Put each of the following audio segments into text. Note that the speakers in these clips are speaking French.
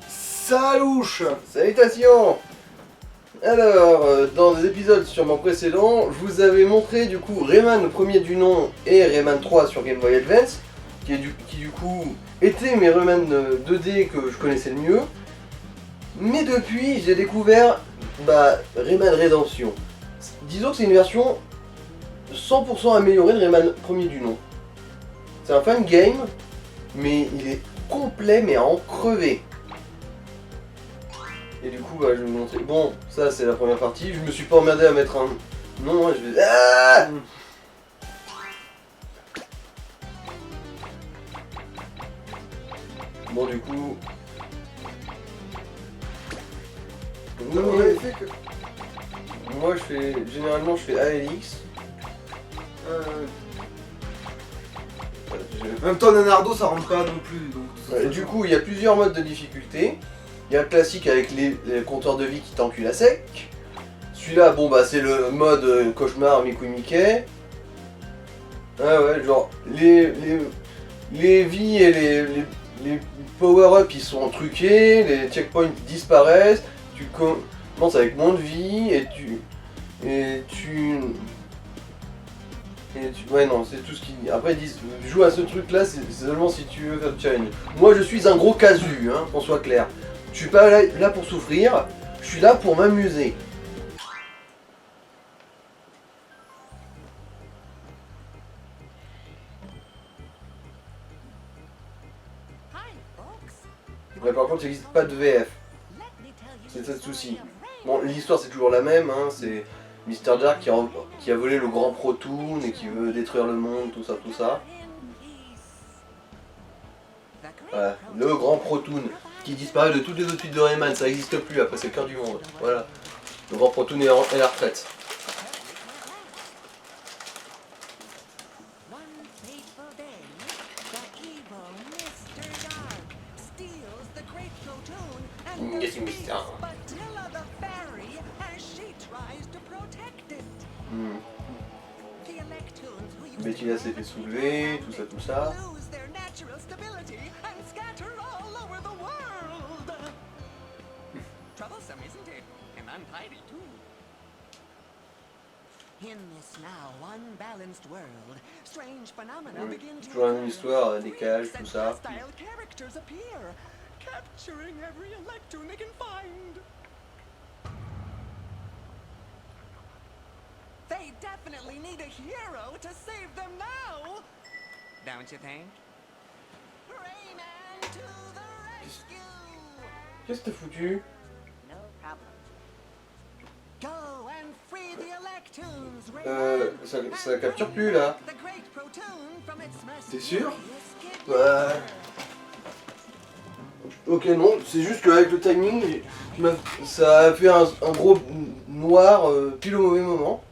Salouche. Salutations. Alors, dans des épisodes sûrement précédents, je vous avais montré du coup Rayman le premier du nom et Rayman 3 sur Game Boy Advance, qui du coup étaient mes Rayman 2D que je connaissais le mieux. Mais depuis, j'ai découvert Rayman Redemption. Disons que c'est une version 100% améliorée de Rayman premier du nom. C'est un fan game, mais il est complet mais à en crever. Et du coup, je vais vous montrer. Bon, ça c'est la première partie. Je me suis pas emmerdé à mettre un nom. Je vais. Ah bon, du coup. Moi, généralement, je fais ALX. En même temps, Leonardo, ça rentre pas non plus. Donc, Du coup, il y a plusieurs modes de difficulté. Il y a le classique avec les compteurs de vie qui t'enculent à sec. Celui-là, c'est le mode cauchemar Mickey Mickey. Ah ouais, genre les vies et les power-up ils sont truqués, les checkpoints disparaissent, tu commences avec moins de vie ouais non, c'est tout ce qu'ils disent. Après ils disent, joue à ce truc là, c'est seulement si tu veux faire du challenge. Moi je suis un gros casu, hein, qu'on soit clair. Je suis pas là pour souffrir, je suis là pour m'amuser. Mais par contre il n'existe pas de VF. C'est ça le souci. Bon, l'histoire c'est toujours la même, hein, c'est Mr. Dark qui a volé le grand Protoon et qui veut détruire le monde, tout ça. Voilà, le grand Protoon qui disparaît de toutes les autres suites de Rayman, ça n'existe plus, après c'est le cœur du monde. Voilà. Le grand Protoon est à la retraite. Bettina s'est fait soulever, tout ça. Toujours la même histoire, décalage, tout ça. They definitely need a hero to save them now. Don't you think? Rayman to the rescue. Qu'est-ce que t'as foutu? No problem. Go and free the Electoons, Rayman. Ça capture plus là. T'es sûr? Ok, non, c'est juste qu'avec le timing, ça a fait un gros noir pile au mauvais moment.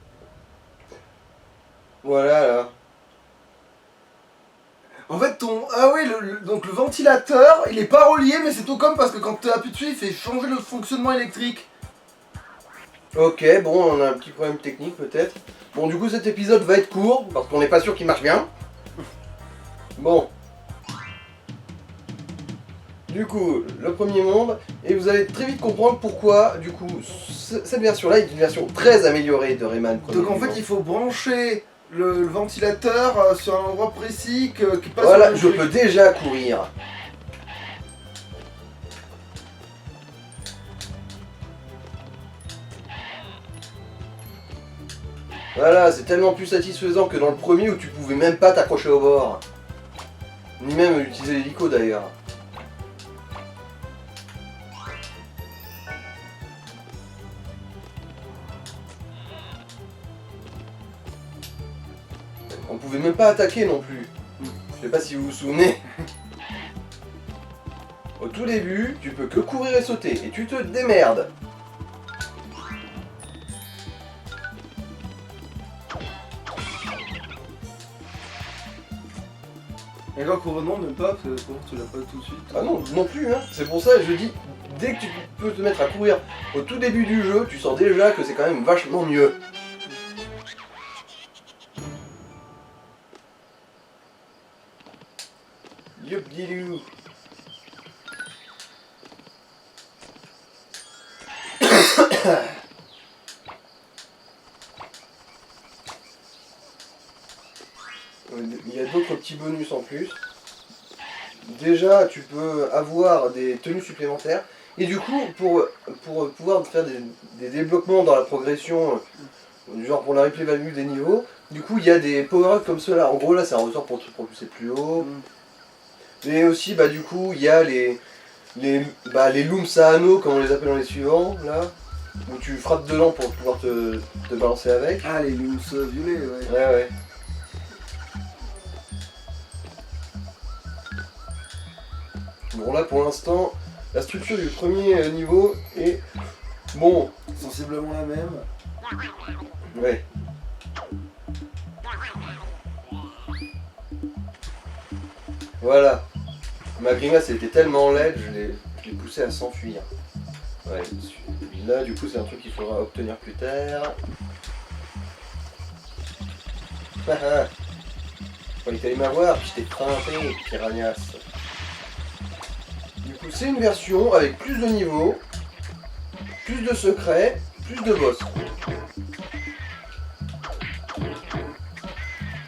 Voilà là. En fait, donc le ventilateur, il est pas relié, mais c'est tout comme parce que quand tu appuies dessus, il fait changer le fonctionnement électrique. Ok, bon, on a un petit problème technique peut-être. Bon, du coup, cet épisode va être court parce qu'on n'est pas sûr qu'il marche bien. Bon. Du coup, le premier monde, et vous allez très vite comprendre pourquoi, du coup, cette version-là est une version très améliorée de Rayman. Donc en fait, il faut brancher le ventilateur sur un endroit précis qui passe. Voilà, je peux déjà courir. Voilà, c'est tellement plus satisfaisant que dans le premier où tu pouvais même pas t'accrocher au bord. Ni même utiliser l'hélico d'ailleurs. On pouvait même pas attaquer non plus. Je sais pas si vous vous souvenez. Au tout début, tu peux que courir et sauter, et tu te démerdes. Et là, couronnement, même pas, parce que tu l'as pas tout de suite. Ah non, non plus, hein. C'est pour ça que je dis, dès que tu peux te mettre à courir au tout début du jeu, tu sens déjà que c'est quand même vachement mieux. Skibidilou. Il y a d'autres petits bonus en plus. Déjà, tu peux avoir des tenues supplémentaires. Et du coup, pour pouvoir faire des débloquements dans la progression, genre pour la replay value des niveaux, du coup, il y a des power-ups comme cela. En gros, là, c'est un ressort pour pousser plus haut. Mais aussi, bah, du coup, il y a les Looms Saano, comme on les appelle dans les suivants, là. Où tu frappes dedans pour pouvoir te balancer avec. Ah, les looms violets, ouais. Ouais, ouais. Bon, là, pour l'instant, la structure du premier niveau est... Bon, Sensiblement la même. ouais. Voilà. Ma grimace était tellement laide, je l'ai poussé à s'enfuir. Ouais, là du coup c'est un truc qu'il faudra obtenir plus tard. Quand il allait m'avoir, puis je t'ai printé, piranhas. Du coup c'est une version avec plus de niveaux, plus de secrets, plus de boss.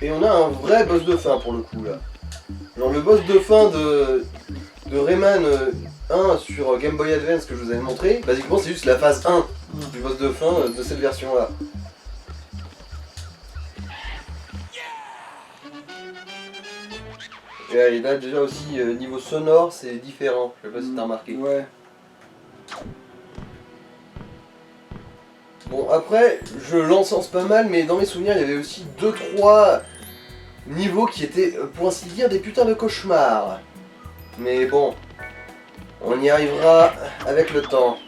Et on a un vrai boss de fin pour le coup là. Genre le boss de fin de Rayman 1 sur Game Boy Advance que je vous avais montré, basiquement c'est juste la phase 1 du boss de fin de cette version là. Et là déjà aussi niveau sonore c'est différent, je sais pas si t'as remarqué. Ouais. Bon après je l'encense pas mal mais dans mes souvenirs il y avait aussi 2-3 niveaux qui étaient pour ainsi dire des putains de cauchemars. Mais bon, on y arrivera avec le temps.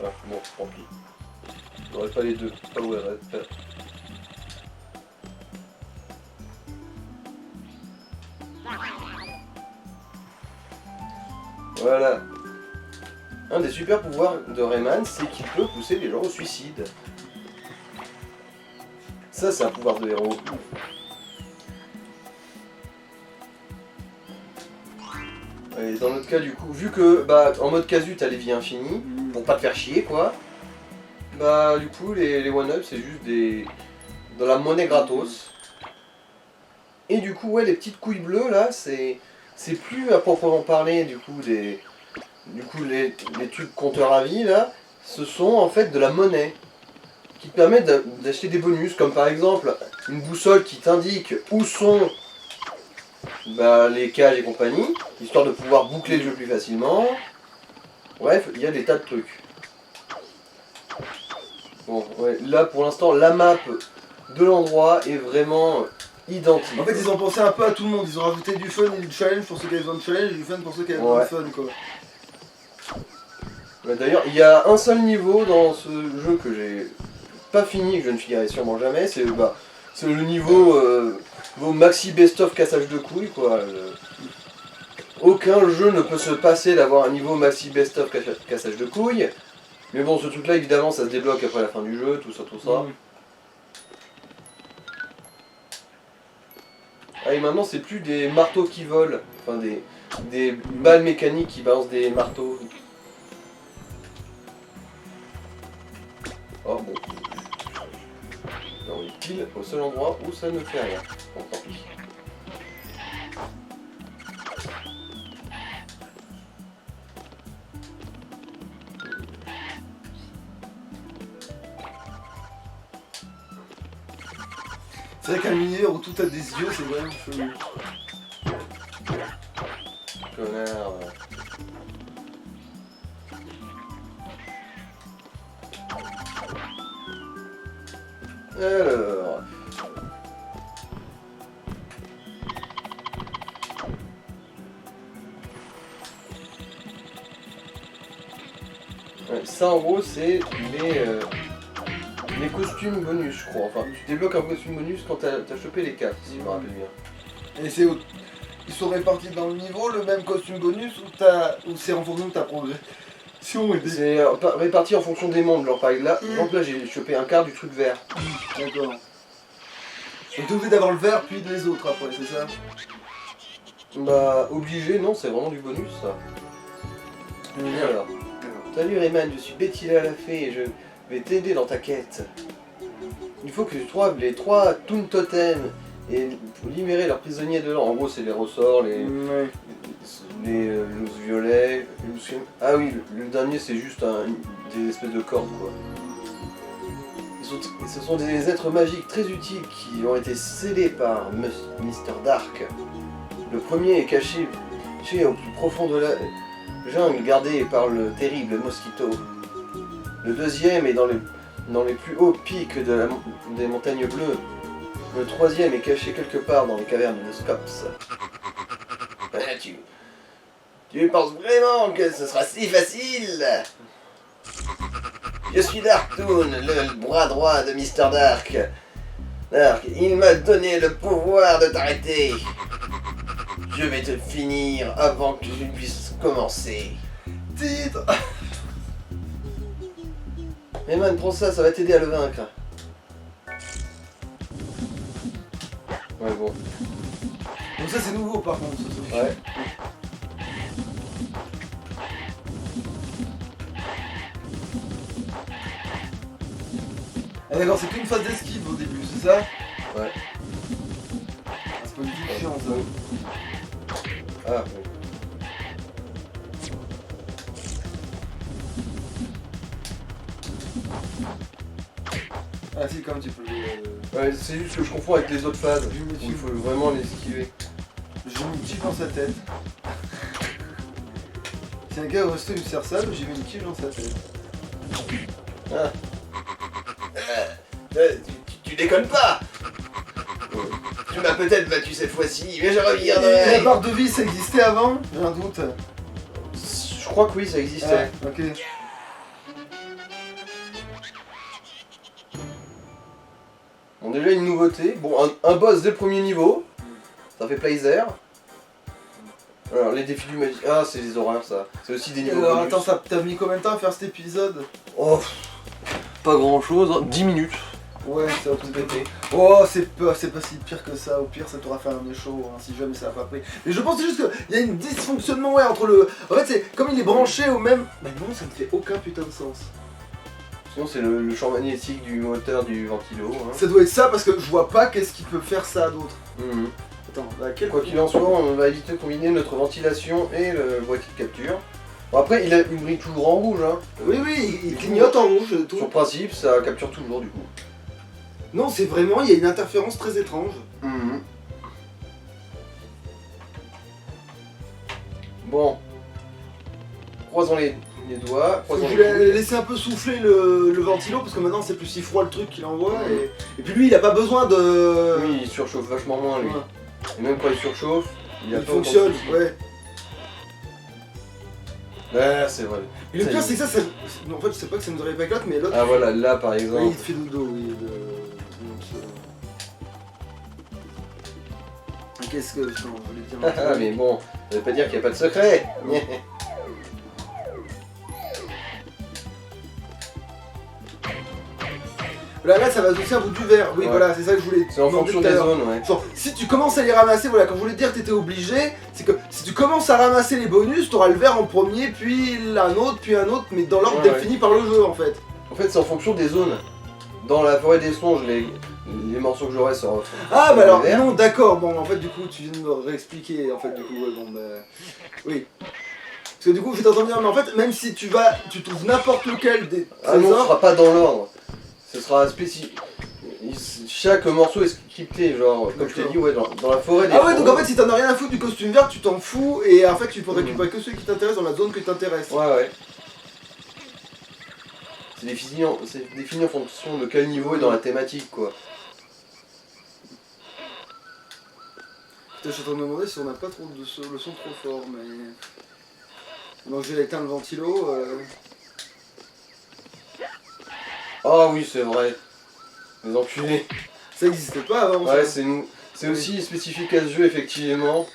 Ah, bon, tant pis. J'aurais pas les deux. Ah ouais, ouais. Voilà. Un des super pouvoirs de Rayman, c'est qu'il peut pousser les gens au suicide. Ça, c'est un pouvoir de héros. Et dans notre cas, du coup, vu que bah, en mode casu, t'as les vies infinies, pour pas te faire chier, quoi. Bah, du coup, les one-up, c'est juste de la monnaie gratos. Et du coup, ouais, les petites couilles bleues, là, c'est plus à proprement parler, du coup, les tubes compteurs à vie, là, ce sont en fait de la monnaie qui te permet d'acheter des bonus, comme par exemple une boussole qui t'indique où sont les cages et compagnie, histoire de pouvoir boucler le jeu plus facilement. Bref, il y a des tas de trucs. Bon, ouais, là pour l'instant, la map de l'endroit est vraiment identique. En fait, ils ont pensé un peu à tout le monde. Ils ont rajouté du fun et du challenge pour ceux qui avaient besoin de challenge et du fun pour ceux qui avaient besoin de fun, quoi. D'ailleurs, il y a un seul niveau dans ce jeu que j'ai pas fini, que je ne finirai sûrement jamais, c'est le niveau maxi best-of cassage de couilles, quoi. Aucun jeu ne peut se passer d'avoir un niveau maxi best-of cassage de couilles. Mais bon, ce truc-là, évidemment, ça se débloque après la fin du jeu, tout ça, tout ça. Ah, et maintenant, c'est plus des marteaux qui volent, enfin des balles mécaniques qui balancent des marteaux. Oh bon. Là, on est pile au seul endroit où ça ne fait rien. Bon, tant pis. C'est vrai qu'un univers où tout a des yeux, c'est vraiment chelou. Connard. Alors... Ouais, ça en gros c'est les costumes bonus je crois. Enfin tu débloques un costume bonus quand t'as chopé les 4 si je me rappelle bien. Et c'est où ils sont répartis dans le niveau, le même costume bonus ou c'est en fonction de ta progrès? Si on est C'est réparti en fonction des mondes. Genre par exemple là j'ai chopé un quart du truc vert. D'accord. Donc t'es obligé d'avoir le vert puis les autres après, c'est ça? Bah obligé, non, c'est vraiment du bonus ça. Alors. Salut Rayman, je suis Betty-la la fée et je vais t'aider dans ta quête. Il faut que tu trouves les 3 Toon Totems et pour libérer leurs prisonniers de l'an. En gros c'est les ressorts, les looses violets. Ah oui, le dernier c'est juste des espèces de cordes quoi. Ce sont des êtres magiques très utiles qui ont été scellés par Mr. Dark. Le premier est caché au plus profond de la jungle, gardé par le terrible Mosquito. Le deuxième est dans les plus hauts pics des montagnes bleues. Le troisième est caché quelque part dans les cavernes de Scops. Tu penses vraiment que ce sera si facile? Je suis Darktoon, le bras droit de Mr. Dark. Dark, il m'a donné le pouvoir de t'arrêter. Je vais te finir avant que tu ne puisses commencer. Titre. Rayman, prends ça, ça va t'aider à le vaincre. Ouais, bon. Donc ça c'est nouveau par contre. Ça, Ouais. Ah d'accord, c'est qu'une phase d'esquive au début, c'est ça? Ouais. Ah, c'est pas du tout chiant ça. Ah, oui. Ah si, comme tu peux le... Ouais, c'est juste que je confonds avec les autres phases. Je me Où suis- il faut vraiment les esquiver. J'ai mis une tige dans sa tête. Si un gars au resto il me sert ça, j'ai mis une tige dans sa tête. Ah. Tu déconnes pas. Tu m'as peut-être battu cette fois-ci, mais je Et la reviendrai. barre de vie ça existait avant? J'ai un doute. Je crois que oui, ça existait. Ah, ok. Bon, déjà une nouveauté. Bon, un boss dès le premier niveau. Ça fait plaisir. Alors, les défis du magie. Ah, c'est des horreurs ça. C'est aussi des niveaux Alors bonus. attends, t'as mis combien de temps à faire cet épisode? Oh, pas grand chose. 10 minutes. Ouais, ça va Tout tout pété. Oh, c'est pas si pire que ça. Au pire, ça t'aura fait un échaud, hein, si jamais ça a pas pris. Mais je pense juste qu'il y a un dysfonctionnement, ouais, entre le... En fait, c'est comme il est branché au même... Bah non, ça ne fait aucun putain de sens. Sinon, c'est le champ magnétique du moteur du ventilo. Hein. Ça doit être ça, parce que je vois pas qu'est-ce qui peut faire ça d'autre. Mhm. Attends, bah quel... Quoi qu'il en soit, on va éviter de combiner notre ventilation et le boîtier de capture. Bon, après, il brille toujours en rouge. Hein. Oui, oui, il clignote en rouge, tout. Sur principe, ça capture toujours du coup. Non, c'est vraiment, il y a une interférence très étrange. Bon. Croisons les doigts. Je Croisons voulais les coudes. laisser un peu souffler le ventilo, parce que maintenant c'est plus si froid le truc qu'il envoie. Et puis lui, il a pas besoin de... Oui, il surchauffe vachement moins lui. Ouais. Et même quand il surchauffe, il a Il pas fonctionne, autant de soucis. ouais. Ouais, c'est vrai. Et le Ça pire, y est. c'est que ça... Non, en fait, je sais pas que ça nous arrive avec l'autre, mais l'autre... Ah voilà, là par Oui, exemple. il te fait dodo, oui. Qu'est-ce que... Putain, je voulais dire... Ah mais bon, ça veut pas dire qu'il n'y a pas de secret. Là, ça va aussi un bout du verre. Oui, Ouais. voilà, c'est ça que je voulais C'est en demander fonction tout à des l'heure. zones, ouais. Genre, si tu commences à les ramasser, voilà, quand je voulais te dire que t'étais obligé, c'est que si tu commences à ramasser les bonus, t'auras le vert en premier, puis un autre, mais dans l'ordre Ouais, défini par le jeu en fait. En fait, c'est en fonction des zones. Dans la forêt des songes, les morceaux que j'aurai seront. Ah bah alors, verts. non, d'accord, bon, en fait, du coup, tu viens de me réexpliquer, en fait, du coup, ouais, bon, bah... Oui. Parce que du coup, je t'entends dire, mais en fait, même si tu trouves n'importe lequel des Ah non, ce trésors... sera pas dans l'ordre. Ce sera spécifique. Chaque morceau est scripté, genre, comme je t'ai dit, ouais, dans la forêt des Ah ouais, donc en songes. fait, si t'en as rien à foutre du costume vert, tu t'en fous, et en fait, tu peux Mhm. récupérer que ceux qui t'intéressent dans la zone que t'intéresse. Ouais, ouais. C'est défini en fonction de quel niveau est dans la thématique, quoi. Putain, je suis en train de me demander si on n'a pas trop de le son trop fort, mais... Donc j'ai éteint le ventilo, Ah oui, c'est vrai. Les enculés. ça existait pas avant, Ouais, ça. c'est aussi spécifique à ce jeu, effectivement.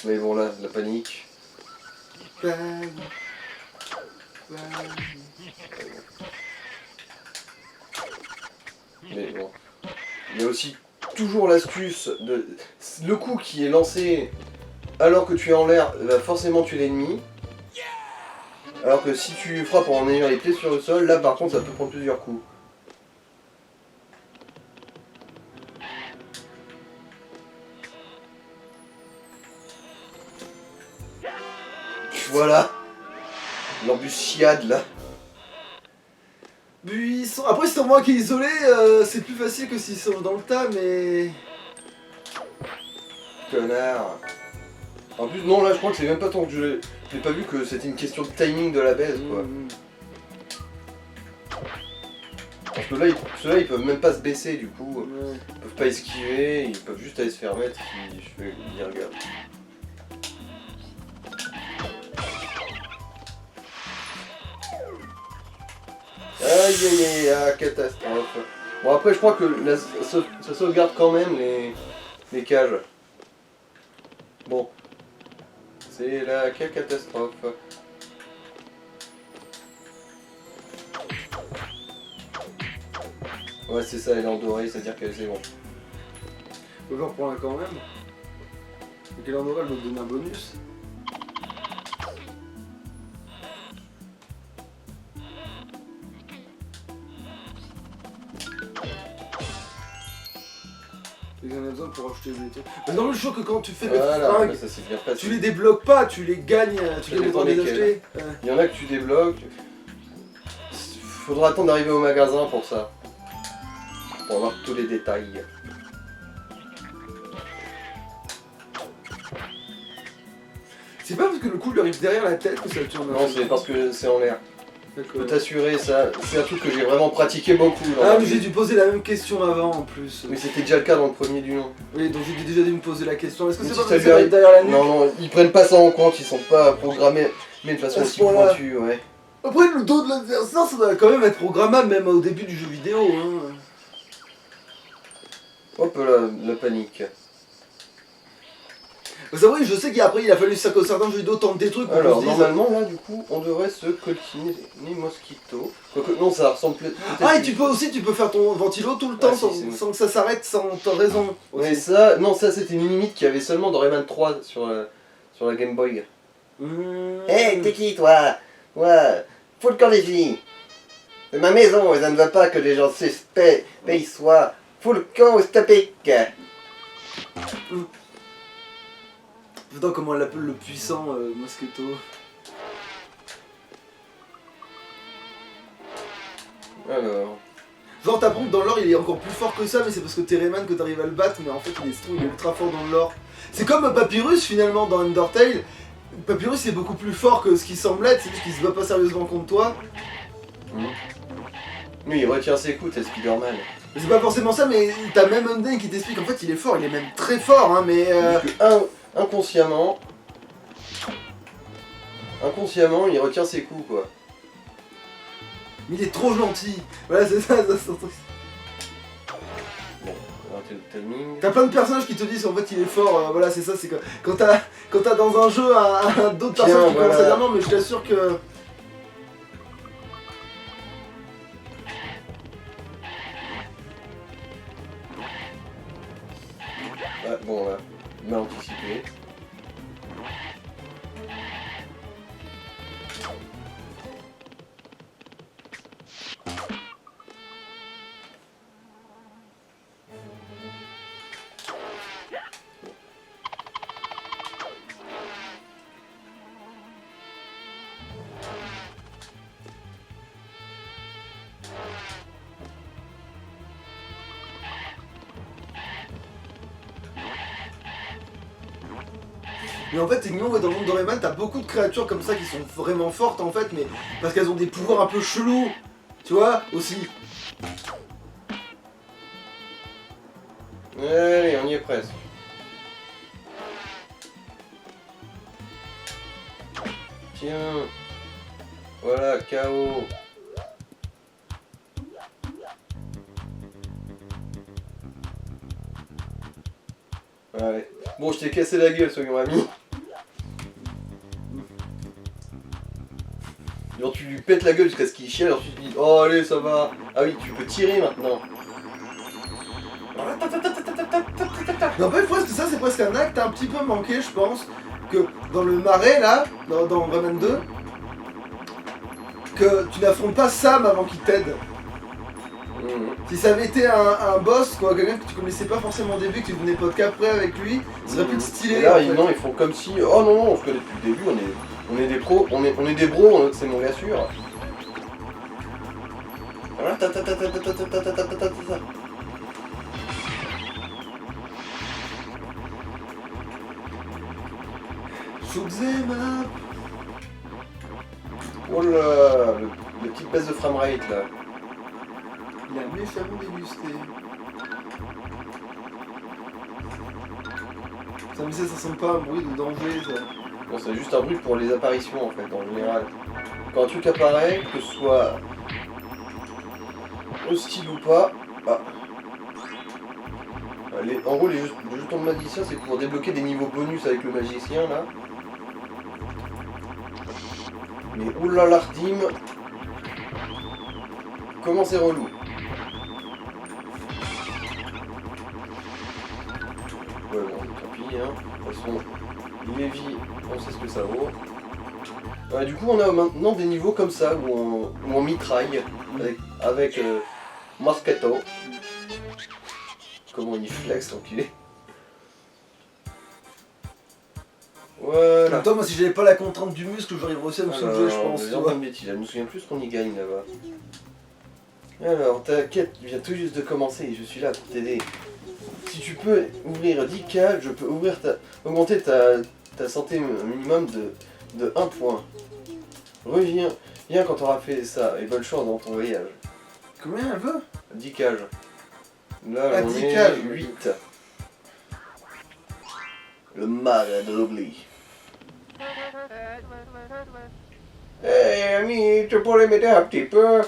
Mais bon, là, la panique. Bang. Mais bon. Il y a aussi toujours l'astuce de... Le coup qui est lancé alors que tu es en l'air va forcément tuer l'ennemi. Alors que si tu frappes en ayant les pieds sur le sol, là par contre ça peut prendre plusieurs coups. Voilà. L'embuscade là. Buisson. Après, si c'est moi qui est isolé, c'est plus facile que s'ils sont dans le tas, mais. Connard. En plus, non, là je crois que c'est même pas tant que j'ai pas vu que c'était une question de timing de la baisse quoi. Parce que là, ceux-là ils peuvent même pas se baisser du coup. Ouais. Ils peuvent pas esquiver, ils peuvent juste aller se faire mettre si je fais bien gaffe. Aïe aïe aïe, ah, catastrophe. Bon après je crois que ça sauvegarde quand même les cages. Bon. C'est la catastrophe. Ouais c'est ça, elle est en doré, c'est-à-dire que c'est bon. On va reprendre là quand même. Et quel endroit elle me donne un bonus. Et j'en ai besoin pour acheter des trucs. Mais non, je suis sûr que quand tu fais des Voilà, fringues, ça c'est bien passé. tu les débloques pas, tu les gagnes, tu Ça gagnes le dépend temps de les desquels. acheter. Il y en a que tu débloques. Faudra attendre d'arriver au magasin pour ça. Pour avoir tous les détails. C'est pas parce que le coup lui arrive derrière la tête que ça tourne. Non, c'est parce que c'est en l'air. Je peux D'accord. t'assurer, ça, c'est un truc que j'ai vraiment pratiqué beaucoup. dans Ah, la mais vie. j'ai dû poser la même question avant en plus. Mais c'était déjà le cas dans le premier du nom. Oui, donc j'ai déjà dû me poser la question. Est-ce que Mais c'est si pas ça parce que lui ça arrive derrière la nuque? Non, non, ils prennent pas ça en compte, ils sont pas programmés, mais de façon À ce aussi point-là. pointue, ouais. Après, le dos de l'adversaire, ça doit quand même être programmable, même au début du jeu vidéo. Hein. Hop là, la panique. C'est vrai, je sais qu'après il a fallu ça que certains jeux vidéo tentent des trucs. Alors, on se dise- normalement, là, du coup, on devrait se coltiner mosquito. Quoique, non, ça ressemble peut-être. Ah, et tu peux aussi, tu peux faire ton ventilo tout le temps si, sans, c'est- sans que ça s'arrête, sans t'as raison. Mais aussi. ça, non, ça c'était une limite qu'il y avait seulement dans Rayman 3 sur la Game Boy. Mmh. qui toi? Ouais, faut le camp des filles. C'est ma maison et ça ne va pas que les gens suspects y soient. Faut le camp au stapic. Putain, comment elle l'appelle le puissant Mosquito. Alors. Genre t'apprends que dans l'or il est encore plus fort que ça, mais c'est parce que t'es Rayman que t'arrives à le battre, mais en fait il est ultra fort dans l'or. C'est comme Papyrus finalement dans Undertale. Papyrus est beaucoup plus fort que ce qu'il semble être, c'est juste qu'il se bat pas sérieusement contre toi. Lui il retient ses coups, t'es Spider-Man. Mais c'est pas forcément ça, mais t'as même Undyne qui t'explique en fait il est fort, il est même très fort, hein, mais Parce que inconsciemment, il retient ses coups quoi. il est trop gentil. Voilà, c'est ça, c'est un truc. Bon, alors t'es le timing. T'as plein de personnages qui te disent qu'en fait il est fort, voilà c'est ça, c'est que quand t'as dans un jeu d'autres Tiens, personnages qui voilà. commencent à dire non mais je t'assure que... Ah, bon là, mal anticipé. Mais en fait techniquement ouais, dans le monde de Rayman t'as beaucoup de créatures comme ça qui sont vraiment fortes en fait, mais parce qu'elles ont des pouvoirs un peu chelous, tu vois, aussi. Allez, on y est presque. Tiens. Voilà, KO. Ouais. Bon, je t'ai cassé la gueule, soyons amis. Genre tu lui pètes la gueule jusqu'à ce qu'il chiale, ensuite tu dis oh allez ça va. Ah oui, tu peux tirer maintenant. Non, pas presque ça, c'est presque un acte un petit peu manqué, je pense, que dans le marais là, dans Rayman 2, que tu n'affrontes pas Sam avant qu'il t'aide. Si ça avait été un boss, quoi, quelqu'un que tu connaissais pas forcément au début, que tu venais pas qu'après avec lui, ça serait plus stylé. Et là, en fait. non, ils font comme si oh non, non, on se connaît depuis le début, on est des pros, on est des bros, c'est mon gars sûr. Voilà, ta ta ta ta ta ta ta ta ta ta ta ta. Shoot them up. Oh là, le petit baisse de framerate là. Il a méchamment dégusté. Ça me disait, ça sent pas un bruit de danger, ça. Non, c'est juste un bruit pour les apparitions en fait, en général. Quand un truc apparaît, que ce soit hostile ou pas, ah. En gros, les jetons de magicien, c'est pour débloquer des niveaux bonus avec le magicien là. Mais oulala, l'ardim, comment c'est relou. Ouais, bon, tant pis, hein. De toute façon, Lévi, on sait ce que ça vaut. Du coup, on a maintenant des niveaux comme ça, où on mitraille, avec Moscato. Comment il flex, l'enculé. En Voilà. même temps, moi, si j'avais pas la contrainte du muscle, j'arriverais aussi à me soulever, je pense. Tu vois. Je me souviens plus ce qu'on y gagne là-bas. Alors, ta quête vient tout juste de commencer et je suis là pour t'aider. Si tu peux ouvrir 10 cases, je peux augmenter ta santé minimum de 1 point. Viens quand t'auras fait ça et bonne chance dans ton voyage. Combien elle veut? 10 cages. Là, Ah, j'en 10 ai cages. 8. Le maladroit. Hey ami, tu pourrais m'aider un petit peu?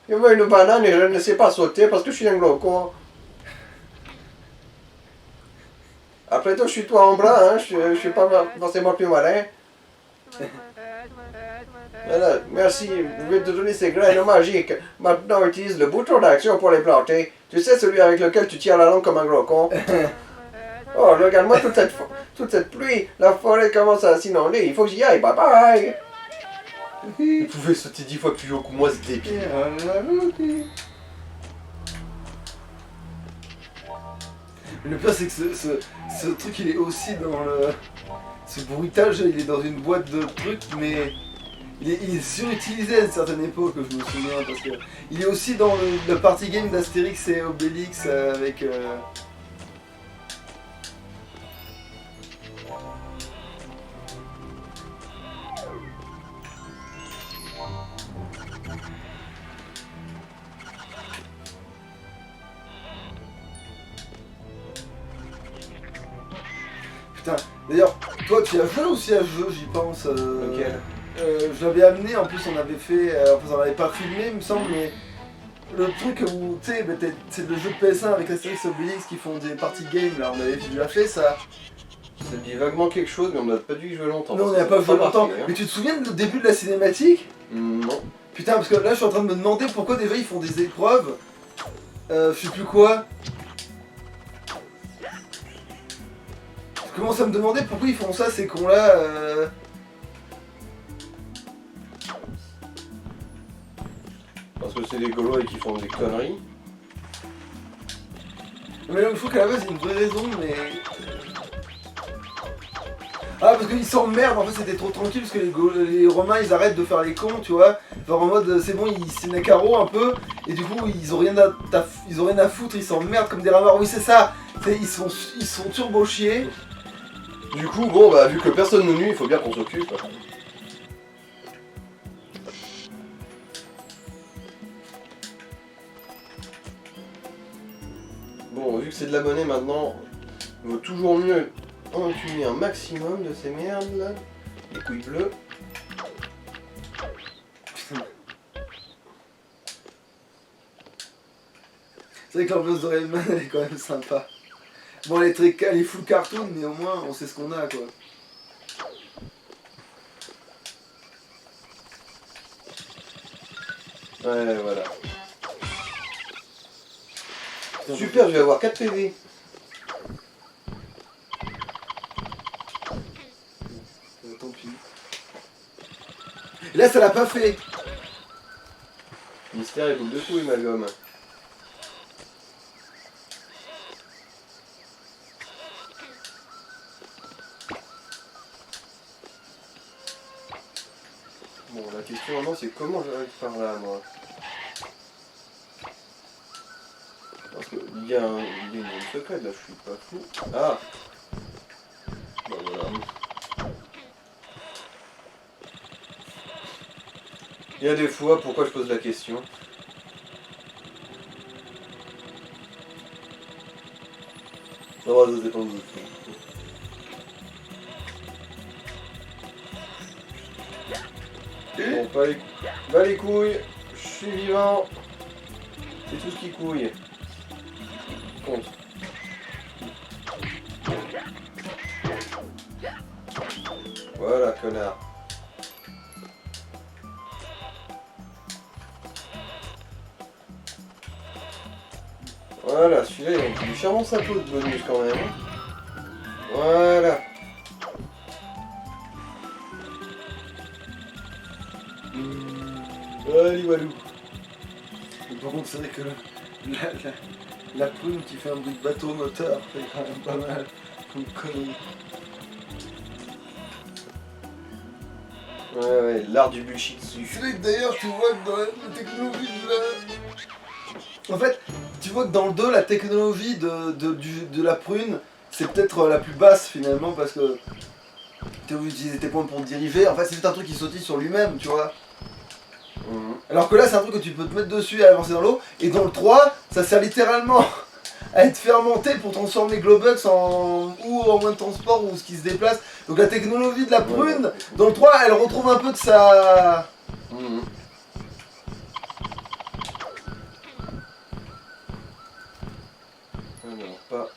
Je veux une banane et je ne sais pas sauter parce que je suis un glauco. Après tout, je suis toi en blanc, hein, je suis pas forcément plus malin. Voilà, merci, je vais te donner ces graines magiques. Maintenant, utilise le bouton d'action pour les planter. Tu sais, celui avec lequel tu tires la langue comme un gros con. Oh, regarde-moi toute cette pluie. La forêt commence à s'inonder. Il faut que j'y aille. Bye bye. Vous pouvez sauter 10 fois plus haut que moi, c'est débile. Le pire, c'est que ce truc, il est aussi dans le... Ce bruitage, il est dans une boîte de trucs, mais... Il est surutilisé à une certaine époque, je me souviens, parce que... Il est aussi dans le party game d'Astérix et Obélix avec... Putain, d'ailleurs, toi tu as joué aussi à ce jeu, j'y pense. Lequel? Je l'avais amené, en plus on avait fait, enfin on l'avait pas filmé il me semble, mais le truc où, tu sais, bah, c'est le jeu de PS1 avec Astérix et Obélix qui font des party games, là, on avait déjà fait ça. Ça me dit vaguement quelque chose, mais on n'a pas dû y jouer longtemps. Non, on n'a pas joué longtemps, marqué, hein. mais tu te souviens du début de la cinématique? Non. Putain, parce que là je suis en train de me demander pourquoi déjà ils font des épreuves, je sais plus quoi. Je commence à me demander pourquoi ils font ça ces cons là. Parce que c'est des Gaulois et qui font des conneries. Mais je trouve qu'à la base il y a une vraie raison, mais... Ah, parce qu'ils s'emmerdent, en fait c'était trop tranquille, parce que les Romains ils arrêtent de faire les cons, tu vois. Genre en mode c'est bon, c'est Nacaro un peu, et du coup ils ont rien à foutre, ils s'emmerdent comme des ramards. Oui c'est ça, ils sont turbo chiés. Du coup, bon, bah, vu que personne nous nuit, il faut bien qu'on s'occupe. Bon, vu que c'est de la monnaie maintenant, il vaut toujours mieux en accumuler un maximum de ces merdes là. Les couilles bleues. C'est vrai que l'ambiance de Rayman elle est quand même sympa. Bon elle est full cartoon, mais au moins on sait ce qu'on a quoi. Ouais, voilà. Super, je vais avoir 4 PV. Tant pis. Et là, ça l'a pas fait. Mystère et coupe de couilles, ma gomme. Bon, la question maintenant, c'est comment j'arrive par là, moi. Parce qu'il y a une zone secrète, là, je suis pas fou. Ah. Bon, voilà. Il y a des fois, pourquoi je pose la question? Ça va, ça dépend de tout. Bon, pas les couilles, je suis vivant. C'est tout ce qui couille. Compte. Voilà, connard. Voilà, celui-là, il a du charmant sapot de bonus quand même. Voilà. Allez, walou. Par contre, c'est vrai que la prune qui fait un bruit de bateau moteur, c'est quand même pas mal. Comme connerie. Ouais, l'art du bullshit dessus. C'est vrai que d'ailleurs, tu vois que dans la technologie de la... En fait, tu vois que dans le 2, la technologie de la prune, c'est peut-être la plus basse finalement, parce que tu as utilisé tes points pour te diriger. En fait, c'est juste un truc qui sautille sur lui-même, tu vois. Alors que là, c'est un truc que tu peux te mettre dessus et avancer dans l'eau. Et dans le 3, ça sert littéralement à être fermenté pour transformer Globux en moyen de transport ou ce qui se déplace. Donc la technologie de la prune, dans le 3, elle retrouve un peu de sa... Alors, pas...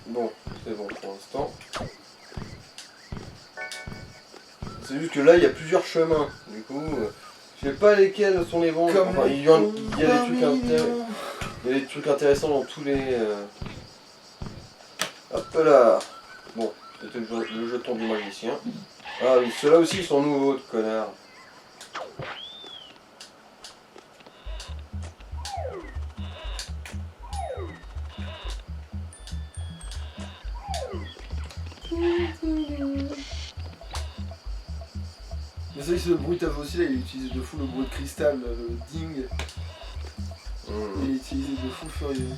Bon, c'est bon pour l'instant. C'est juste que là, il y a plusieurs chemins. Du coup, je sais pas lesquels sont les bons. Enfin, il y a des trucs intéressants dans tous les... Hop là. Bon, c'était le jeton du magicien. Ah oui, ceux-là aussi ils sont nouveaux, de connards. Mais c'est vrai que le bruit t'avais aussi, là, il utilise de fou le bruit de cristal, le ding. Il est utilisé de fou furieux.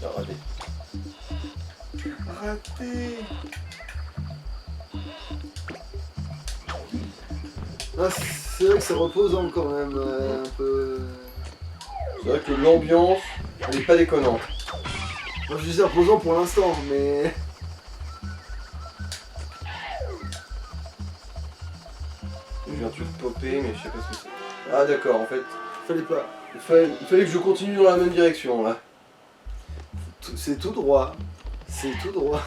Raté. Raté. Ah, c'est vrai que c'est reposant quand même, un peu... C'est vrai que l'ambiance, elle est pas déconnante. Moi je disais reposant pour l'instant, mais... Je viens de popper, mais je sais pas ce que c'est. Ah d'accord, en fait, Fallait pas. il fallait que je continue dans la même direction là. C'est tout droit. C'est tout droit.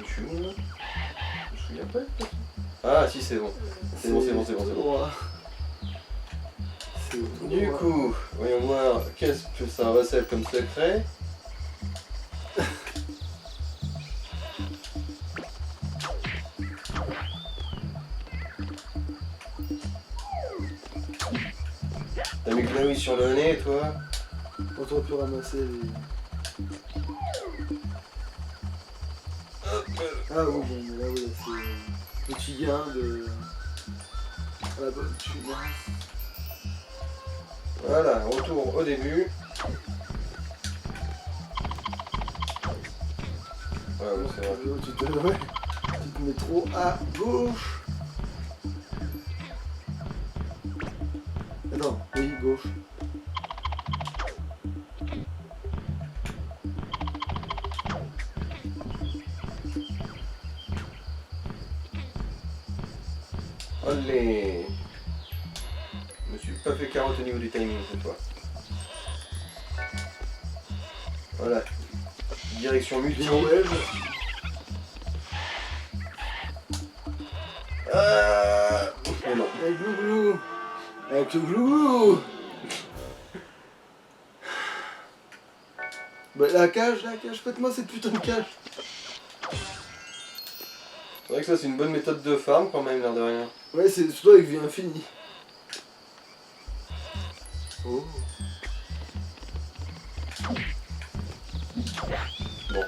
Je suis où là? Je me souviens pas. Ah si, c'est bon. C'est bon. tout droit. C'est tout Du droit. coup, voyons voir, qu'est-ce que ça recèle comme secret? T'as mis Chloé sur le nez, toi? On t'aurait pu ramasser les... Ah oui, bon, là, oui, c'est... Petit gain de... À la bonne thune. Voilà, retour au début. Ah oui, c'est vrai. Tu te mets trop à gauche. Attends, oui, gauche. Allez. Je me suis pas fait carotte au niveau du timing cette fois. Voilà. Direction multi. Bien wedge. Mais non. Avec Glouglou. Avec le Glouglou. Bah la cage, faites-moi cette putain de cage. C'est vrai que ça c'est une bonne méthode de farm quand même, l'air de rien. Ouais, c'est surtout avec vie infinie. Oh. Bon.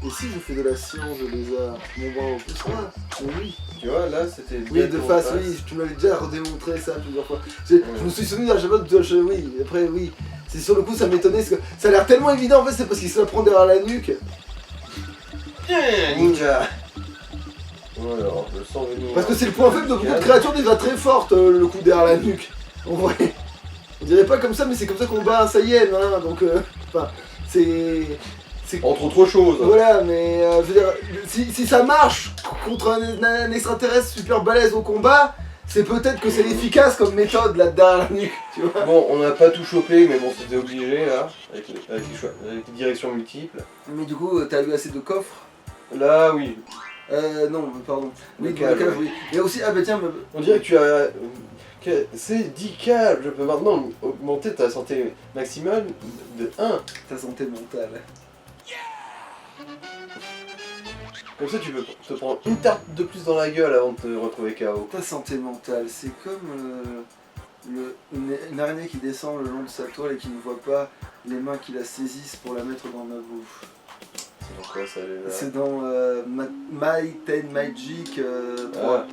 Et si je fais de la science de lézard, mon bras repoussera. Mais oui. Tu vois, là c'était... Oui, de directement face, en oui, tu m'avais déjà redémontré ça plusieurs fois. Je me suis souvenu d'un chapeau de oui, après oui. C'est sur le coup ça m'étonnait, parce que ça a l'air tellement évident en fait, c'est parce qu'il se la prend derrière la nuque. Ninja. Alors, je sens venir. Parce que c'est le point faible de beaucoup de créatures déjà très fortes, le coup derrière la nuque. En vrai. On dirait pas comme ça, mais c'est comme ça qu'on bat un Saiyan, hein, donc enfin, c'est... Entre autres choses. Voilà, mais je veux dire, si ça marche contre un extraterrestre super balèze au combat, c'est peut-être que c'est efficace comme méthode là derrière la nuque, tu vois. Bon, on n'a pas tout chopé, mais bon, c'était obligé là, avec les directions multiples. Mais du coup, t'as eu assez de coffres? Là, oui. Non, pardon. Oui, Le dans la cage, oui. Et aussi, ah bah tiens, On dirait que tu as... c'est 10 câbles, je peux maintenant augmenter ta santé maximale de 1. ta santé mentale. Comme ça, tu peux te prendre une tarte de plus dans la gueule avant de te retrouver KO. Ta santé mentale, c'est comme une araignée qui descend le long de sa toile et qui ne voit pas les mains qui la saisissent pour la mettre dans ma bouche. C'est dans quoi ça, là? C'est dans Might and Magic 3. Ah.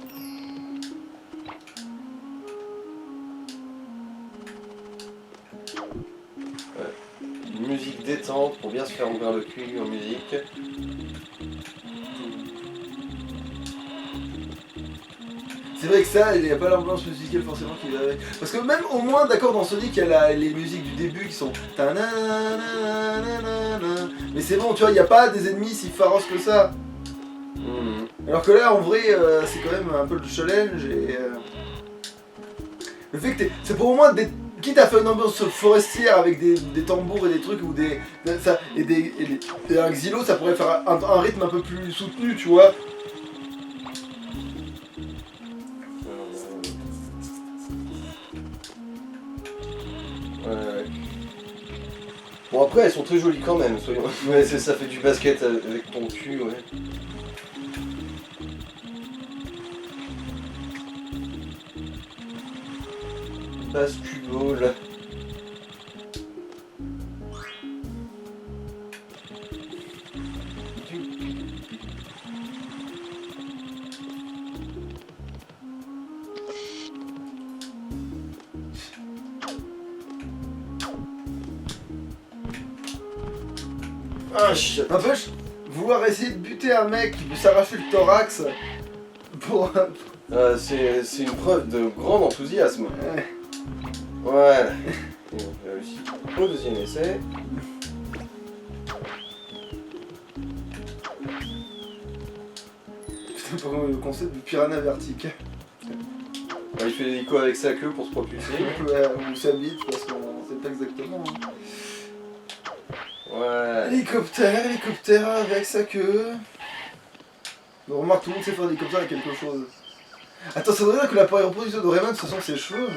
Ouais. Une musique détente pour bien se faire ouvrir le cul en musique. C'est vrai que ça, il n'y a pas l'ambiance musicale forcément qui va avec. Parce que même au moins, d'accord, dans Sonic, il y a les musiques du début qui sont... Mais c'est bon, tu vois, il n'y a pas des ennemis si féroces que ça. Alors que là, en vrai, c'est quand même un peu le challenge et... Le fait que c'est pour au moins des... Quitte à faire une ambiance forestière avec des tambours et des trucs ou et un xylo, ça pourrait faire un rythme un peu plus soutenu, tu vois. Ouais. Bon après elles sont très jolies quand même, soyons. Ouais, ça fait du basket avec ton cul, ouais. Basketball. N'empêche, vouloir essayer de buter un mec qui peut s'arracher le thorax pour... C'est une preuve de grand enthousiasme. Ouais. Ouais. J'ai réussi au deuxième essai. Putain, par contre, le concept du piranha vertical. Il fait l'hélico avec sa queue pour se propulser. Ouais, ou sa bite, parce qu'on sait pas exactement. Hein. Ouais. Hélicoptère avec sa queue. Bon, remarque, tout le monde sait faire un hélicoptère avec quelque chose. Attends, ça veut dire que l'appareil reproducteur de Rayman, ce sont ses cheveux.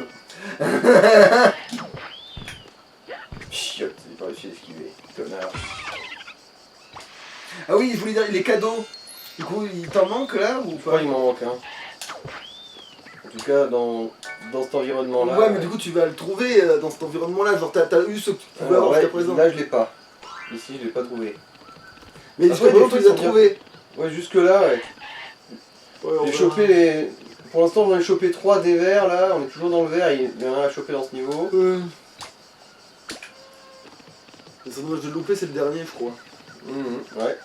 Chiotte, j'ai pas réussi à esquiver, connard. Ah oui, je voulais dire, les cadeaux. Du coup, il t'en manque là ou Je crois pas? qu'il m'en manque un. En tout cas, dans cet environnement-là. Ouais, mais du coup, tu vas le trouver dans cet environnement-là. Genre, t'as eu ce que tu pouvais avoir ouais, jusqu'à présent. là, je l'ai pas. Ici, je l'ai pas trouvé. Mais jusqu'à Après, présent, tu les les as trucs sont trouvés. Ouais, jusque-là, ouais. Ouais, J'ai chopé les... Pour l'instant, j'en ai chopé 3 des verts, là. On est toujours dans le vert, il y en a un à choper dans ce niveau. Le seul dommage de le louper, c'est le dernier, je crois. Ouais.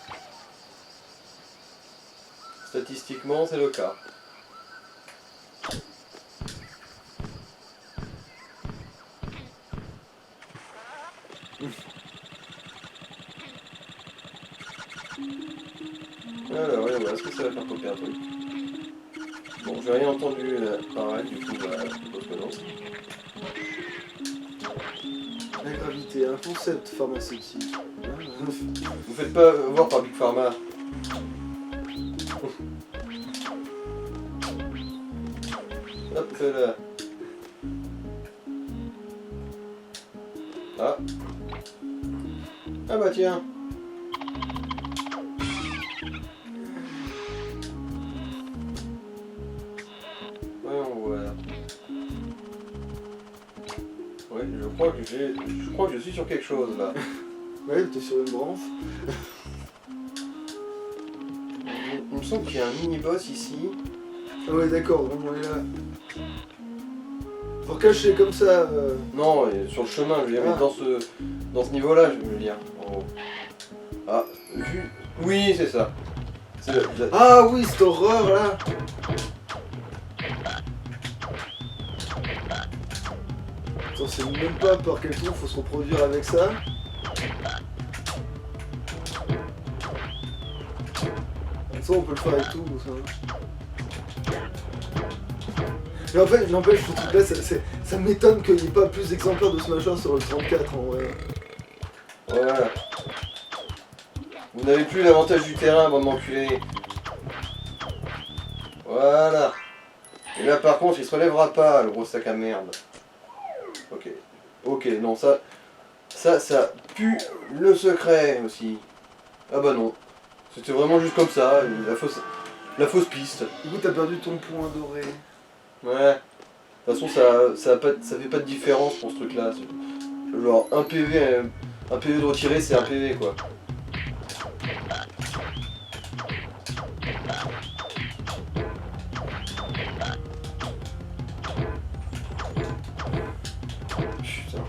Statistiquement, c'est le cas. Alors, ouais, est-ce que ça va faire copier un truc? Bon, j'ai rien entendu pareil, du coup, bah, je suppose que non. La gravité, un concept pharmaceutique. Vous faites pas voir par Big Pharma. Voilà. Ah. Ah bah tiens. Voyons voir. Ouais, je crois que je suis sur quelque chose là. Ouais, t'es sur une branche. Il me semble qu'il y a un mini-boss ici. Ah ouais, d'accord, donc on est là. Pour cacher comme ça. Non, sur le chemin, je veux dire, mais Ah. dans ce niveau-là, je veux dire, en gros. Ah, vu... Oui, c'est ça. C'est Ah oui, cette horreur là. On sait même pas par quel tour faut se reproduire avec ça. Ça on peut le faire avec tout. Ça. Mais en fait, n'empêche, ce truc là, ça m'étonne qu'il n'y ait pas plus d'exemplaires de ce machin sur le 34 en vrai. Voilà. Vous n'avez plus l'avantage du terrain, bande d'enculés. Voilà. Et là par contre, il se relèvera pas, le gros sac à merde. Ok. Ok, non, ça pue le secret aussi. Ah bah non. C'était vraiment juste comme ça, la fausse piste. Du coup, t'as perdu ton point doré. Ouais. De toute façon, ça fait pas de différence pour ce truc-là. Genre, un PV de retiré, c'est un PV, quoi. Putain.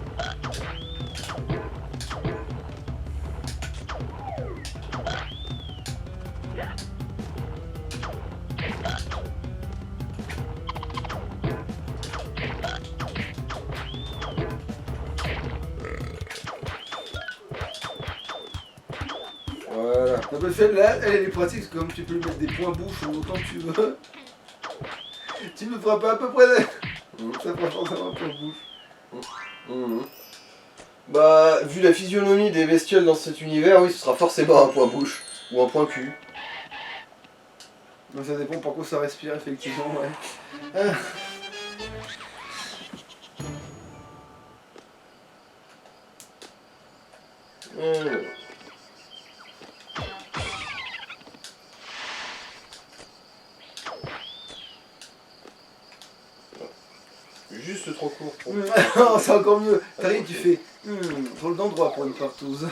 Voilà. Non, parce que là, elle est pratique, c'est comme tu peux lui mettre des points bouche autant que tu veux. Tu me feras pas à peu près. Ça fera forcément un point bouche. Mhm. Bah, vu la physionomie des bestioles dans cet univers, oui, ce sera forcément un point bouche ou un point cul. Donc ça dépend par quoi ça respire, effectivement, ouais. Ah. Juste trop court pour... Oh, c'est encore mieux. T'arrives, tu fais drôle d'endroit pour une partouze.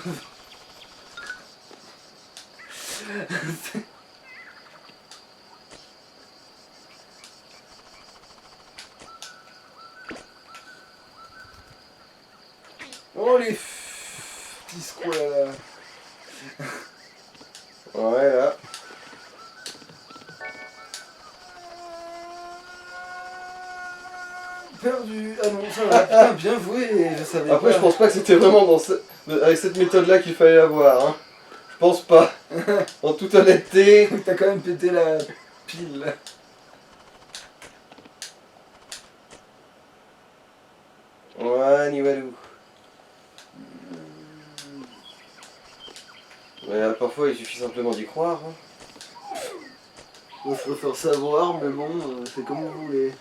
Oh les petits squats là. Ouais, là. Perdu. Ah non, ça va. Putain, bien joué. Je savais Après, pas. je pense pas que c'était vraiment avec cette méthode-là qu'il fallait avoir. Hein. Je pense pas. En toute honnêteté. T'as quand même pété la pile là. Ouais, Nivalou. Ouais, parfois, il suffit simplement d'y croire. Hein. Moi, je préfère savoir, mais bon, c'est comme vous voulez.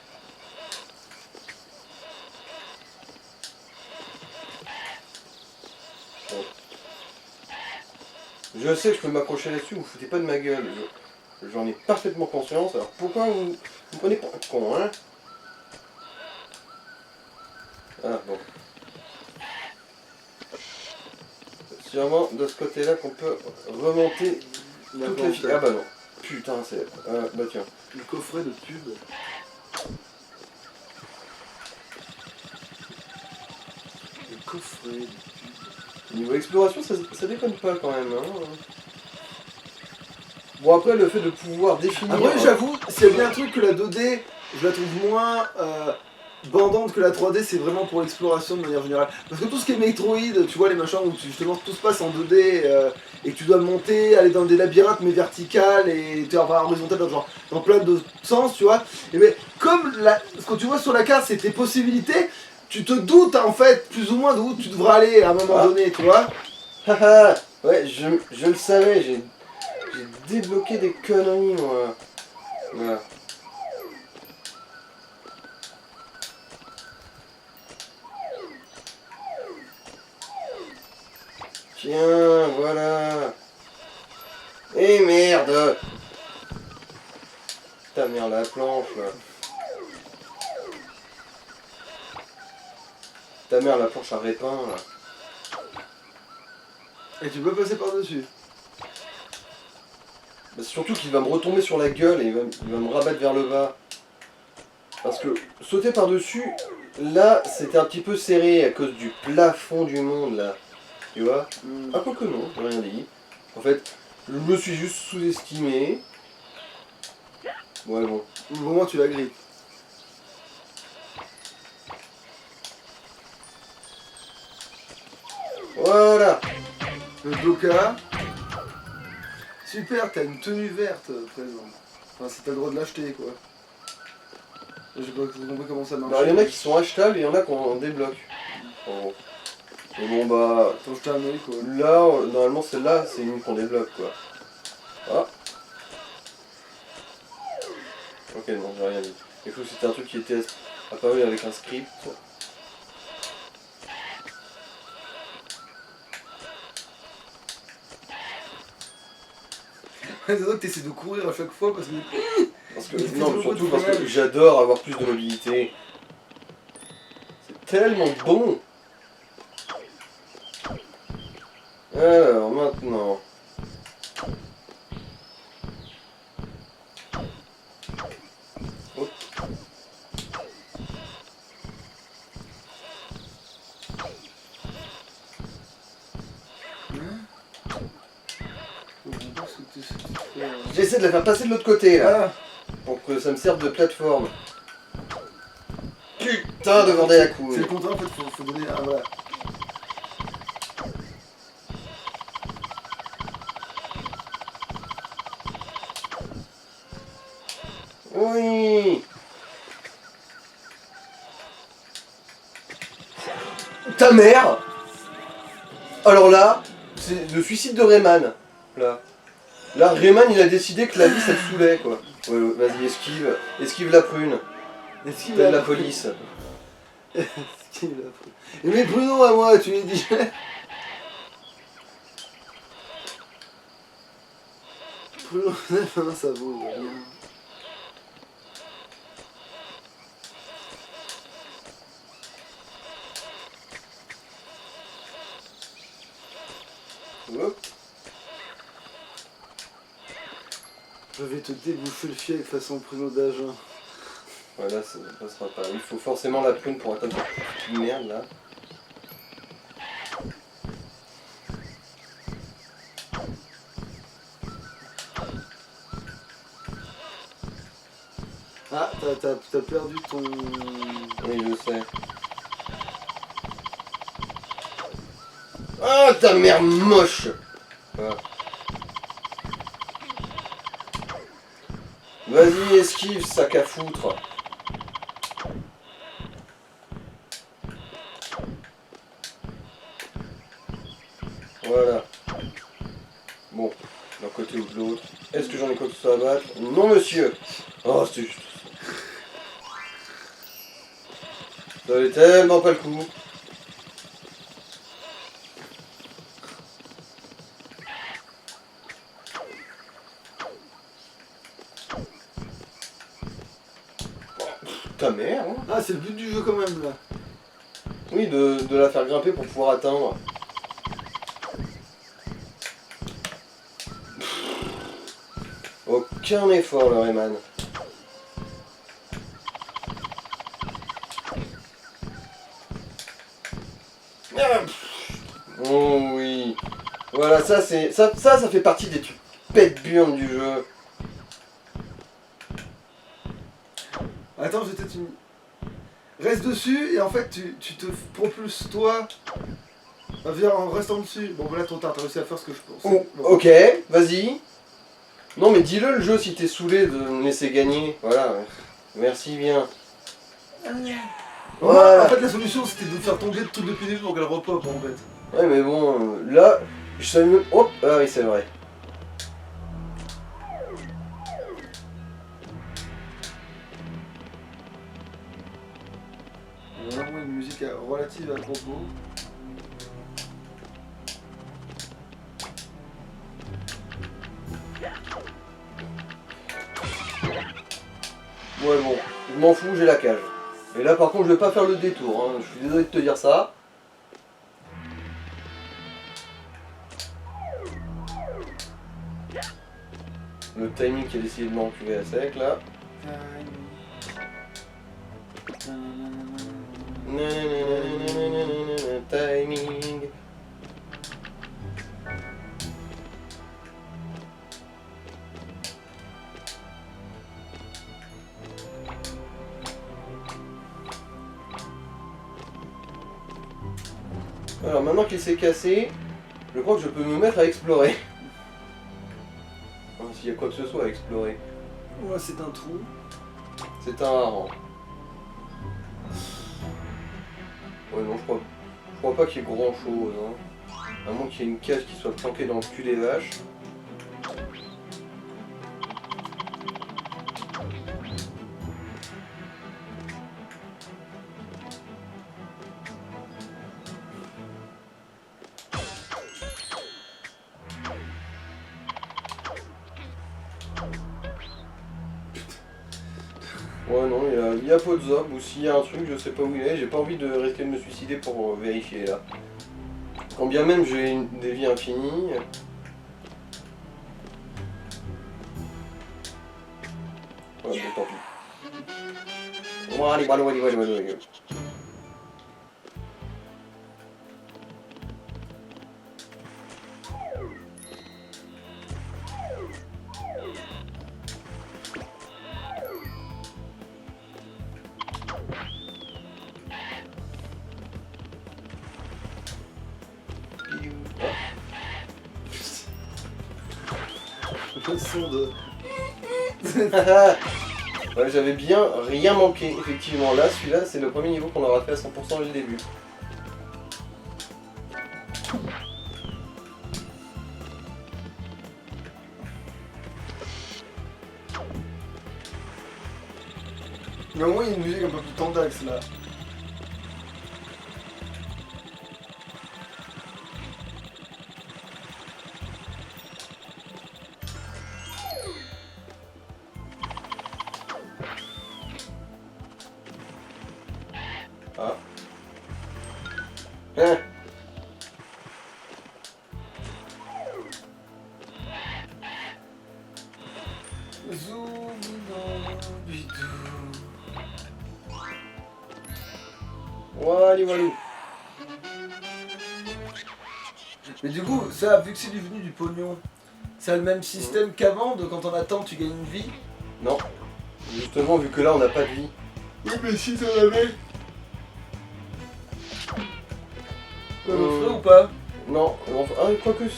Je sais que je peux m'accrocher là-dessus, vous foutez pas de ma gueule. J'en ai parfaitement conscience, alors pourquoi vous me prenez pour un con, hein? Ah bon. C'est sûrement de ce côté-là qu'on peut remonter toute la file. Ah bah non. Putain, c'est... bah tiens. Le coffret de pub. Le coffret de pub. Niveau exploration, ça déconne pas quand même, hein. Bon après, le fait de pouvoir définir... Après, j'avoue, s'il y a bien un truc que la 2D, je la trouve moins bandante que la 3D, c'est vraiment pour l'exploration de manière générale. Parce que tout ce qui est Metroid, tu vois les machins où justement tout se passe en 2D et que tu dois monter, aller dans des labyrinthes mais verticales et tu vas horizontal dans plein de sens, tu vois. Et mais comme quand tu vois sur la carte, c'est tes possibilités, tu te doutes en fait plus ou moins d'où tu devras aller à un moment donné, tu vois. Haha. Ouais, je le savais, j'ai débloqué des conneries, moi. Voilà. Tiens, voilà. Et merde. Ta mère la planche là. Ta mère la planche à répin là. Et tu peux passer par-dessus. Bah, surtout qu'il va me retomber sur la gueule et il va me rabattre vers le bas. Parce que sauter par-dessus, là c'était un petit peu serré à cause du plafond du monde là. Tu vois? Ah quoique non, j'ai rien dit. En fait, je me suis juste sous-estimé. Ouais bon. Au moment tu la grippes. Voilà. Le Doka. Super, t'as une tenue verte présente. Enfin, si t'as le droit de l'acheter, quoi. J'ai pas compris comment ça marche. Alors il y en a qui sont achetables et il y en a qu'on débloque. En gros. Et bon bah, Attends, je t'ai un œil, quoi. là, normalement celle-là, c'est une qu'on débloque quoi. Ah. Ok, non, j'ai rien dit. Il faut que c'était un truc qui était apparu avec un script. C'est vrai que t'essaies de courir à chaque fois parce que. Parce que, Il fait non, trop surtout de parce que problèmes. j'adore avoir plus de mobilité. C'est tellement bon. Alors maintenant. Hop. J'essaie de la faire passer de l'autre côté là, Ah, pour que ça me serve de plateforme. Putain de bordel à c'est couilles. le contraire en fait, faut donner. Ah voilà. Oui. Ta mère. Alors là, c'est le suicide de Rayman. Là, Rayman il a décidé que la vie ça le saoulait quoi. Ouais, ouais, vas-y, esquive. Esquive la prune. Est-ce qu'il Telle a la police. Est-ce qu'il a pris mais Bruno à moi, tu lui dis. Bruno, ça vaut rien. Hop. Je vais te débouffer le fiel façon Bruno d'Agen. Voilà, ça passera pas. Il faut forcément la prune pour atteindre cette petite merde là. Ah, t'as perdu ton. Oui, je sais. Ah, ta mère moche. Voilà. Vas-y, esquive, sac à foutre. Voilà. Bon, d'un côté ou de l'autre. Est-ce que j'en ai quoi que ce soit à battre? Non, monsieur. Oh, c'est juste. Ça valait tellement pas le coup. Ta mère, hein. Ah, c'est le but du jeu quand même là. Oui, de la faire grimper pour pouvoir atteindre. Aucun effort, le Rayman. Oh oui. Voilà, ça c'est. Ça fait partie des trucs pète-burnes du jeu. Attends, je vais peut-être une. Reste dessus et en fait tu te propulses toi. Viens en restant dessus. Bon voilà ton tard, t'as réussi à faire ce que je pense. Oh, Bon. ok, vas-y. Non mais dis-le le jeu si t'es saoulé de me laisser gagner. Voilà. Merci bien. Voilà. En fait la solution c'était de faire tomber tout depuis le début pour qu'elle repop en fait. Ouais mais bon, là, je savais même... Hop, ah oui c'est vrai. Vraiment une musique relative à propos. Ouais bon, je m'en fous, j'ai la cage. Et là par contre je vais pas faire le détour, hein. Je suis désolé de te dire ça. Le timing qui a décidé de m'enculer à sec là. Timing. Alors maintenant qu'il s'est cassé, je crois que je peux me mettre à explorer. S'il y a quoi que ce soit à explorer. Ouais, c'est un trou. C'est un hareng. Ouais non, je crois pas qu'il y ait grand chose. Hein. À moins qu'il y ait une cage qui soit planquée dans le cul des vaches. Ouais non, il y a Podzop ou s'il y a un truc, je sais pas où il est, j'ai pas envie de risquer de me suicider pour vérifier là. Quand bien même j'ai des vies infinies. Ouais bon tant pis. Bon, allez. Le son de. Ouais, j'avais bien rien manqué, effectivement. Là, celui-là, c'est le premier niveau qu'on aura fait à 100% dès le début. Mais au moins il y a une musique un peu plus tendax là. Ah. Hein. Walou. Mais du coup, ça, vu que c'est devenu du pognon, ça a le même système qu'avant, de quand on attend, tu gagnes une vie. Non. Justement, vu que là, on n'a pas de vie. Oui, mais si t'en avais. On le ferait ou pas? Non. Enfin, ah, quoique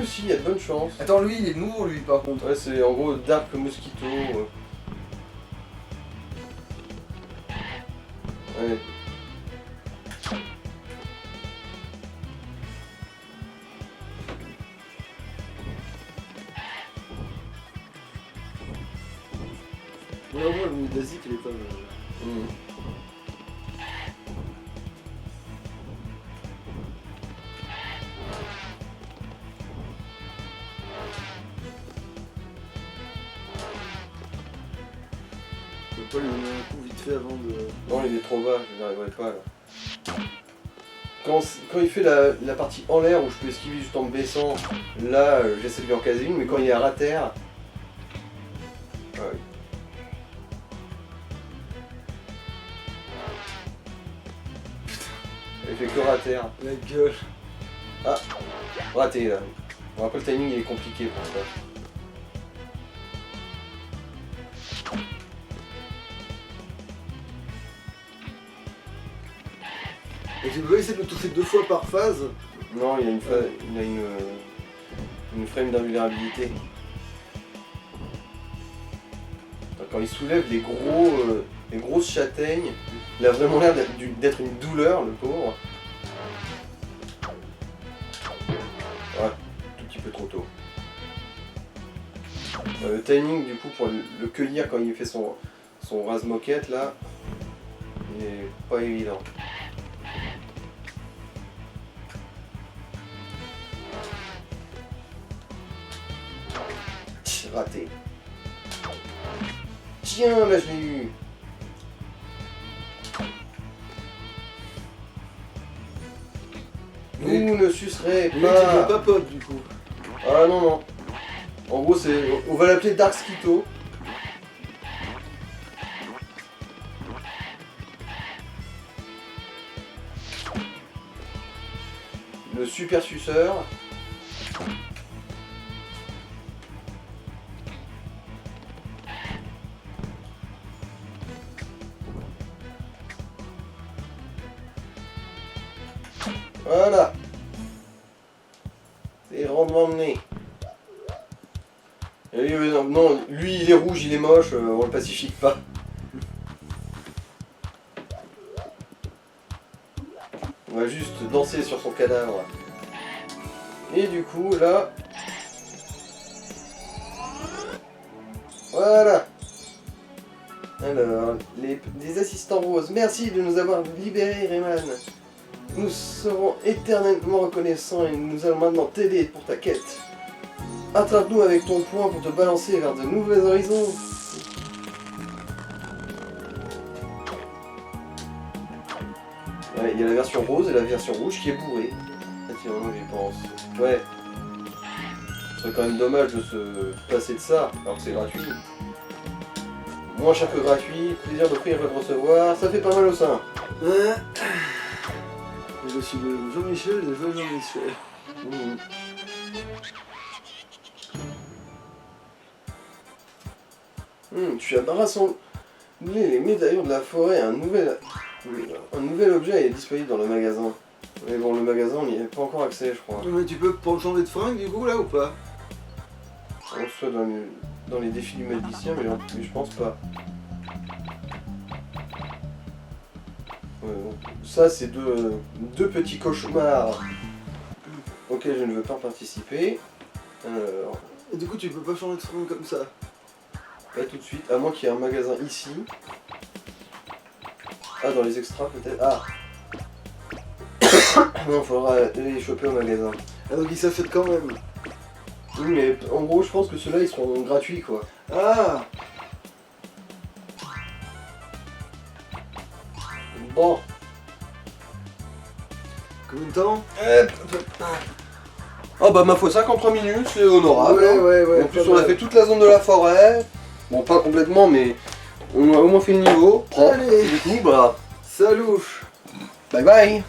si, il y a de bonnes chances. Attends, lui, il est nouveau, lui, par contre. Ouais, c'est en gros Dark Mosquito. Ouais. Ouais, au moins, le Mudazik, il est pas. Je peux pas lui donner un coup vite fait avant de. Non, il est trop bas, je n'arriverai pas là. Quand il fait la partie en l'air où je peux esquiver juste en me baissant, là j'essaie de lui en caser une, mais quand il est à terre. Ouais. Il fait que rater. La gueule. Ah, raté là. Bon, après le timing il est compliqué pour ça. Et tu peux essayer de le toucher 2 fois par phase. Non, il a une frame d'invulnérabilité. Quand il soulève les grosses châtaignes, il a vraiment l'air d'être une douleur, le pauvre. Ouais, tout petit peu trop tôt. Le timing du coup pour le cueillir quand il fait son rase-moquette là, il est pas évident. Raté. Tiens, là je l'ai eu. Vous ne sucerez Le mec il pas. veut pas pote du coup. Ah non, non. En gros, c'est. On va l'appeler Dark Skito. Le super suceur. Voilà. C'est rondement mené. Et lui, non, lui il est rouge, il est moche, on le pacifique pas. On va juste danser sur son cadavre. Et du coup, là... Voilà. Alors, les assistants roses, merci de nous avoir libérés, Rayman. Nous serons éternellement reconnaissants et nous allons maintenant t'aider pour ta quête. Attrape-nous avec ton poing pour te balancer vers de nouveaux horizons. Ouais, il y a la version rose et la version rouge qui est bourrée. Effectivement, j'y pense. Ouais. Ce serait quand même dommage de se passer de ça, alors que c'est gratuit. Moins cher que gratuit, plaisir d'offrir et de recevoir, ça fait pas mal au sein. Ouais. Je suis le Jean-Michel, je veux Jean-Michel. Mmh. Tu as rassemblé les médaillons de la forêt, un nouvel objet est disponible dans le magasin. Mais bon, le magasin, on n'y a pas encore accès, je crois. Mais tu peux pas changer de fringue du coup là ou pas? On soit dans les défis du magicien, mais je pense pas. Ouais, bon. Ça, c'est deux petits cauchemars auxquels je ne veux pas participer. Alors, Et du coup tu peux pas changer de fringue comme ça. pas tout de suite, à moins qu'il y ait un magasin ici. Ah, dans les extras peut-être. Ah non, faudra les choper au magasin. Ah donc ils s'achètent quand même. Oui, mais en gros, je pense que ceux-là, ils seront gratuits, quoi. Ah. Bon. Combien de temps? Oh bah ma foi, 53 minutes, c'est honorable. Ouais, ouais, ouais. En plus, on a fait toute la zone de la forêt. Bon, pas complètement, mais on a au moins fait le niveau. Allez. Du coup, bah, Salut. bye bye.